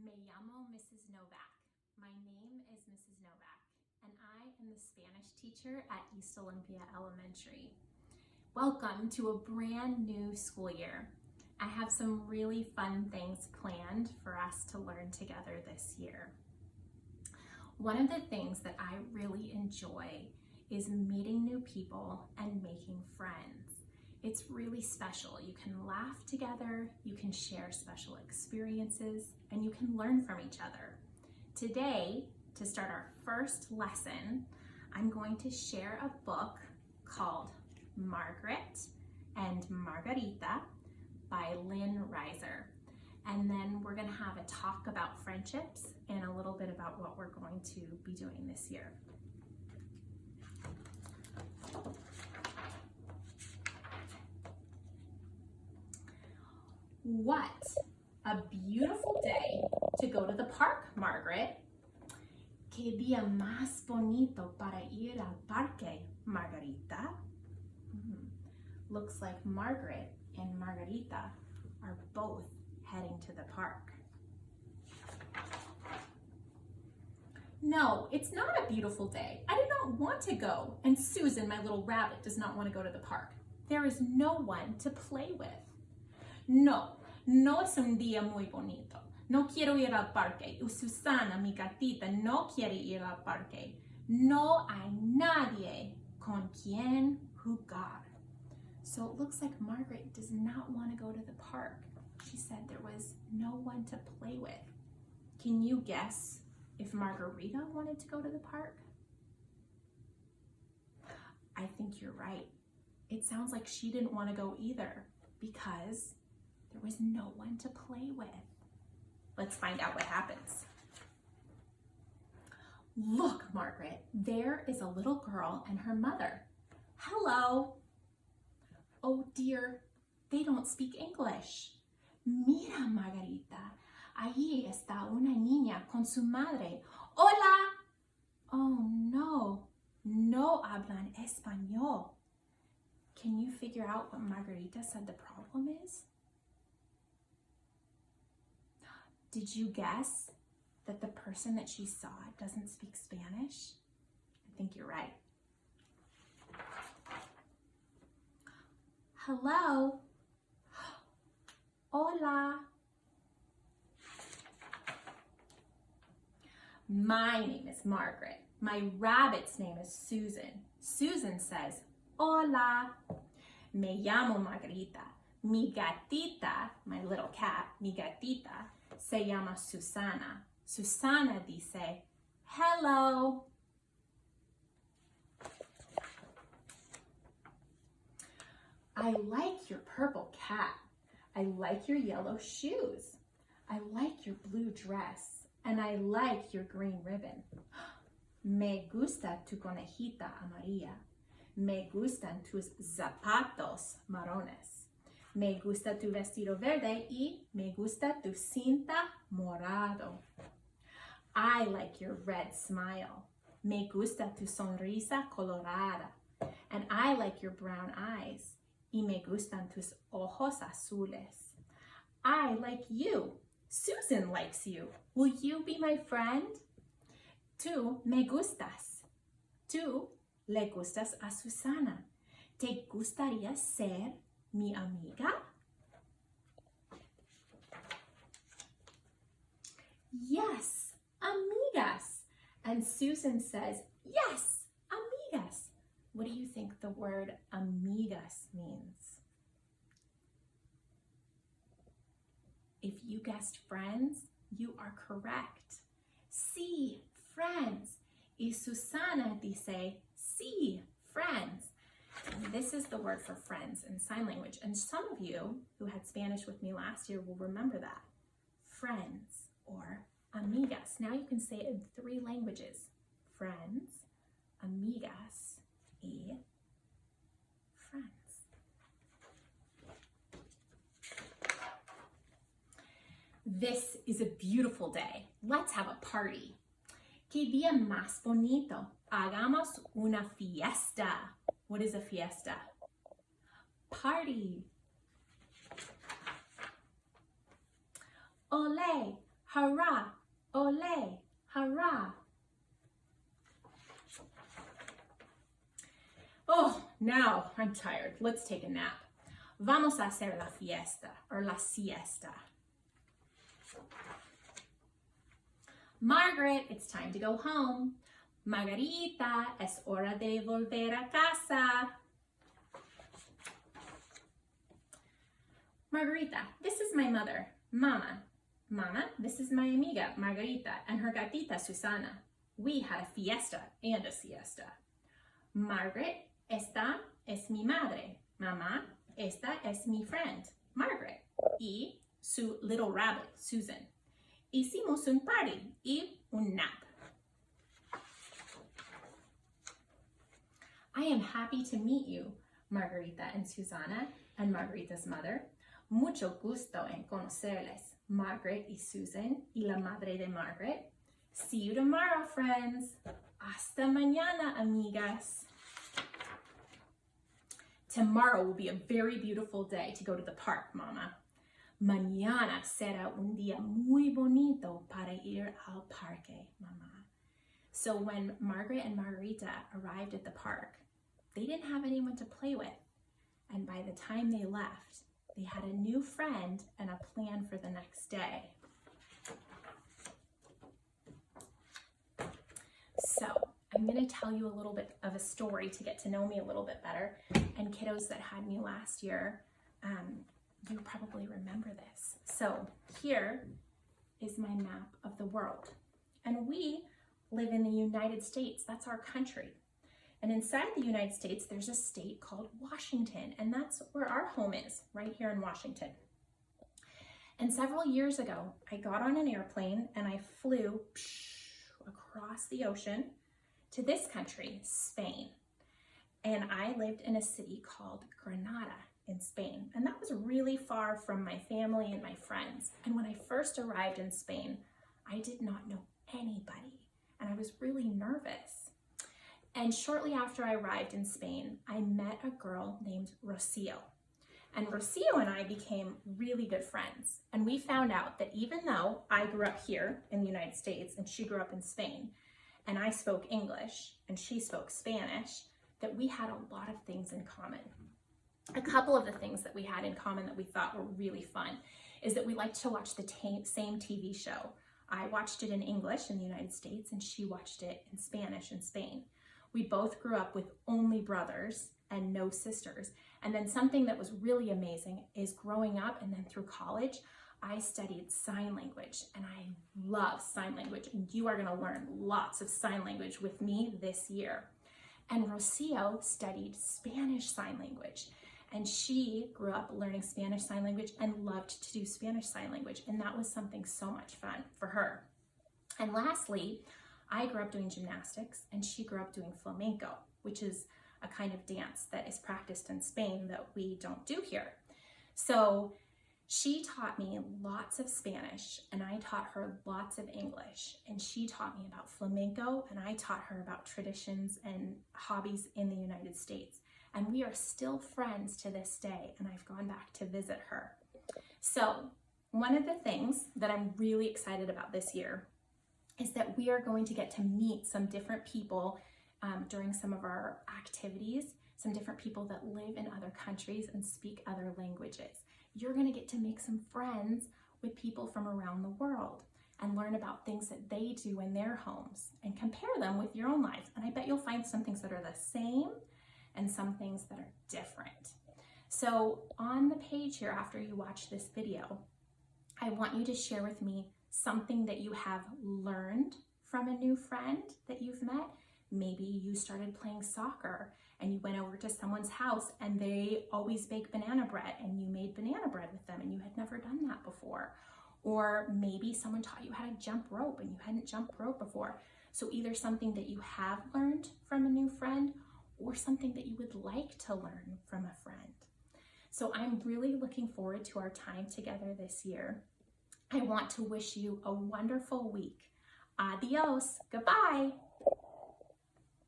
Me llamo Mrs. Novak. My name is Mrs. Novak, and I am the Spanish teacher at East Olympia Elementary. Welcome to a brand new school year. I have some really fun things planned for us to learn together this year. One of the things that I really enjoy is meeting new people and making friends. It's really special. You can laugh together, you can share special experiences, and you can learn from each other. Today, to start our first lesson, I'm going to share a book called Margaret and Margarita by Lynn Reiser. And then we're going to have a talk about friendships and a little bit about what we're going to be doing this year. What a beautiful day to go to the park, Margaret. Qué día más bonito para ir al parque, Margarita. Looks like Margaret and Margarita are both heading to the park. No, it's not a beautiful day. I do not want to go, and Susan, my little rabbit, does not want to go to the park. There is no one to play with. No, no es un día muy bonito. No quiero ir al parque. Y Susana, mi gatita, no quiere ir al parque. No hay nadie con quien jugar. So it looks like Margaret does not want to go to the park. She said there was no one to play with. Can you guess if Margarita wanted to go to the park? I think you're right. It sounds like she didn't want to go either because there was no one to play with. Let's find out what happens. Look, Margaret, there is a little girl and her mother. Hello. Oh dear, they don't speak English. Mira, Margarita, allí está una niña con su madre. Hola. Oh no, no hablan español. Can you figure out what Margarita said the problem is? Did you guess that the person that she saw doesn't speak Spanish? I think you're right. Hello. Hola. My name is Margaret. My rabbit's name is Susan. Susan says, hola. Me llamo Margarita. Mi gatita, my little cat, mi gatita, se llama Susana. Susana dice, hello. I like your purple cat. I like your yellow shoes. I like your blue dress. And I like your green ribbon. Me gusta tu conejita amarilla. Me gustan tus zapatos marrones. Me gusta tu vestido verde y me gusta tu cinta morado. I like your red smile. Me gusta tu sonrisa colorada. And I like your brown eyes. Y me gustan tus ojos azules. I like you. Susan likes you. Will you be my friend? Tú me gustas. Tú le gustas a Susana. ¿Te gustaría ser mi amiga? Yes, amigas. And Susan says, yes, amigas. What do you think the word amigas means? If you guessed friends, you are correct. Sí, friends. Y Susana dice, sí, friends. And this is the word for friends in sign language. And some of you who had Spanish with me last year will remember that. Friends or amigas. Now you can say it in 3 languages. Friends, amigas, y friends. This is a beautiful day. Let's have a party. Qué día más bonito. Hagamos una fiesta. What is a fiesta? Party. Ole, hurrah, ole, hurrah. Oh, now I'm tired. Let's take a nap. Vamos a hacer la fiesta or la siesta. Margaret, it's time to go home. Margarita, es hora de volver a casa. Margarita, this is my mother, Mama. Mama, this is my amiga, Margarita, and her gatita, Susana. We had a fiesta and a siesta. Margaret, esta es mi madre. Mamá, esta es mi friend, Margaret. Y su little rabbit, Susan. Hicimos un party y un nap. I am happy to meet you, Margarita and Susana, and Margarita's mother. Mucho gusto en conocerles, Margaret y Susan, y la madre de Margaret. See you tomorrow, friends. Hasta mañana, amigas. Tomorrow will be a very beautiful day to go to the park, Mama. Mañana será un día muy bonito para ir al parque, Mama. So when Margaret and Margarita arrived at the park, they didn't have anyone to play with. And by the time they left, they had a new friend and a plan for the next day. So I'm going to tell you a little bit of a story to get to know me a little bit better. And kiddos that had me last year, you probably remember this. So here is my map of the world. And we live in the United States. That's our country. And inside the United States, there's a state called Washington. And that's where our home is, right here in Washington. And several years ago, I got on an airplane and I flew across the ocean to this country, Spain. And I lived in a city called Granada in Spain. And that was really far from my family and my friends. And when I first arrived in Spain, I did not know anybody. And I was really nervous. And shortly after I arrived in Spain, I met a girl named Rocio. And Rocio and I became really good friends. And we found out that even though I grew up here in the United States and she grew up in Spain, and I spoke English and she spoke Spanish, that we had a lot of things in common. A couple of the things that we had in common that we thought were really fun is that we liked to watch the same TV show. I watched it in English in the United States and she watched it in Spanish in Spain. We both grew up with only brothers and no sisters. And then something that was really amazing is growing up and then through college, I studied sign language and I love sign language. And you are going to learn lots of sign language with me this year. And Rocio studied Spanish sign language. And she grew up learning Spanish sign language and loved to do Spanish sign language. And that was something so much fun for her. And lastly, I grew up doing gymnastics and she grew up doing flamenco, which is a kind of dance that is practiced in Spain that we don't do here. So she taught me lots of Spanish and I taught her lots of English. And she taught me about flamenco and I taught her about traditions and hobbies in the United States. And we are still friends to this day, and I've gone back to visit her. So one of the things that I'm really excited about this year is that we are going to get to meet some different people during some of our activities, some different people that live in other countries and speak other languages. You're going to get to make some friends with people from around the world and learn about things that they do in their homes and compare them with your own lives. And I bet you'll find some things that are the same and some things that are different. So on the page here, after you watch this video, I want you to share with me something that you have learned from a new friend that you've met. Maybe you started playing soccer and you went over to someone's house and they always bake banana bread and you made banana bread with them and you had never done that before. Or maybe someone taught you how to jump rope and you hadn't jumped rope before. So either something that you have learned from a new friend or something that you would like to learn from a friend. So I'm really looking forward to our time together this year. I want to wish you a wonderful week. Adios. Goodbye.